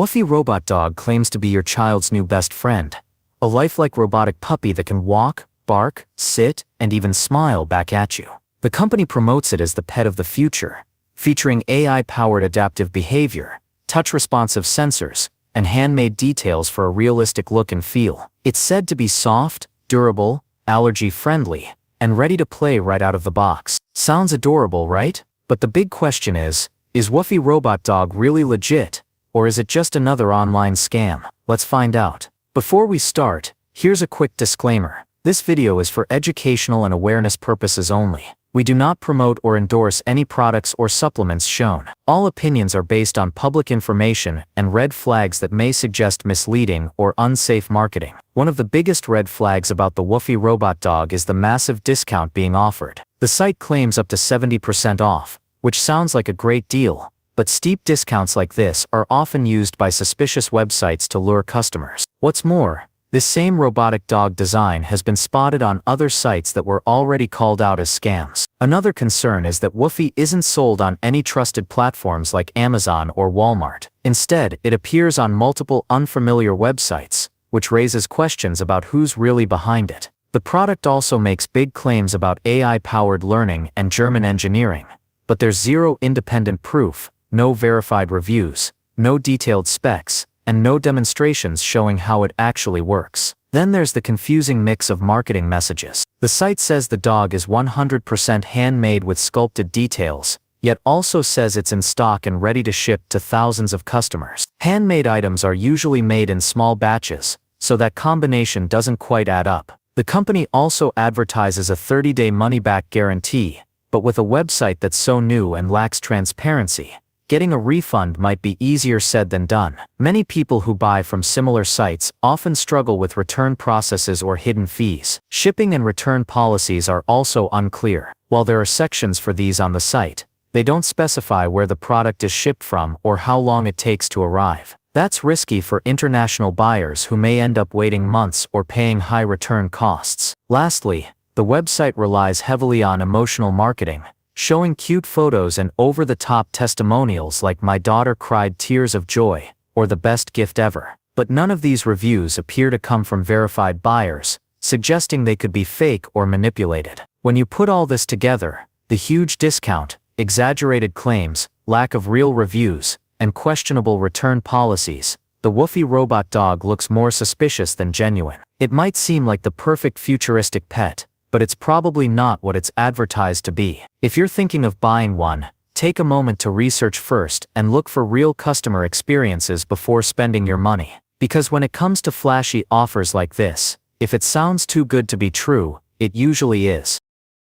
Wuffy Robot Dog claims to be your child's new best friend. A lifelike robotic puppy that can walk, bark, sit, and even smile back at you. The company promotes it as the pet of the future, featuring AI-powered adaptive behavior, touch-responsive sensors, and handmade details for a realistic look and feel. It's said to be soft, durable, allergy-friendly, and ready to play right out of the box. Sounds adorable, right? But the big question is Wuffy Robot Dog really legit? Or is it just another online scam? Let's find out. Before we start, here's a quick disclaimer. This video is for educational and awareness purposes only. We do not promote or endorse any products or supplements shown. All opinions are based on public information and red flags that may suggest misleading or unsafe marketing. One of the biggest red flags about the Wuffy Robot Dog is the massive discount being offered. The site claims up to 70% off, which sounds like a great deal. But steep discounts like this are often used by suspicious websites to lure customers. What's more, this same robotic dog design has been spotted on other sites that were already called out as scams. Another concern is that Wuffy isn't sold on any trusted platforms like Amazon or Walmart. Instead, it appears on multiple unfamiliar websites, which raises questions about who's really behind it. The product also makes big claims about AI-powered learning and German engineering, but there's zero independent proof, no verified reviews, no detailed specs, and no demonstrations showing how it actually works. Then there's the confusing mix of marketing messages. The site says the dog is 100% handmade with sculpted details, yet also says it's in stock and ready to ship to thousands of customers. Handmade items are usually made in small batches, so that combination doesn't quite add up. The company also advertises a 30-day money-back guarantee, but with a website that's so new and lacks transparency, getting a refund might be easier said than done. Many people who buy from similar sites often struggle with return processes or hidden fees. Shipping and return policies are also unclear. While there are sections for these on the site, they don't specify where the product is shipped from or how long it takes to arrive. That's risky for international buyers who may end up waiting months or paying high return costs. Lastly, the website relies heavily on emotional marketing, showing cute photos and over-the-top testimonials like "My daughter cried tears of joy" or "the best gift ever." But none of these reviews appear to come from verified buyers, suggesting they could be fake or manipulated. When you put all this together, the huge discount, exaggerated claims, lack of real reviews, and questionable return policies, the Wuffy Robot Dog looks more suspicious than genuine. It might seem like the perfect futuristic pet, but it's probably not what it's advertised to be. If you're thinking of buying one, take a moment to research first and look for real customer experiences before spending your money. Because when it comes to flashy offers like this, if it sounds too good to be true, it usually is.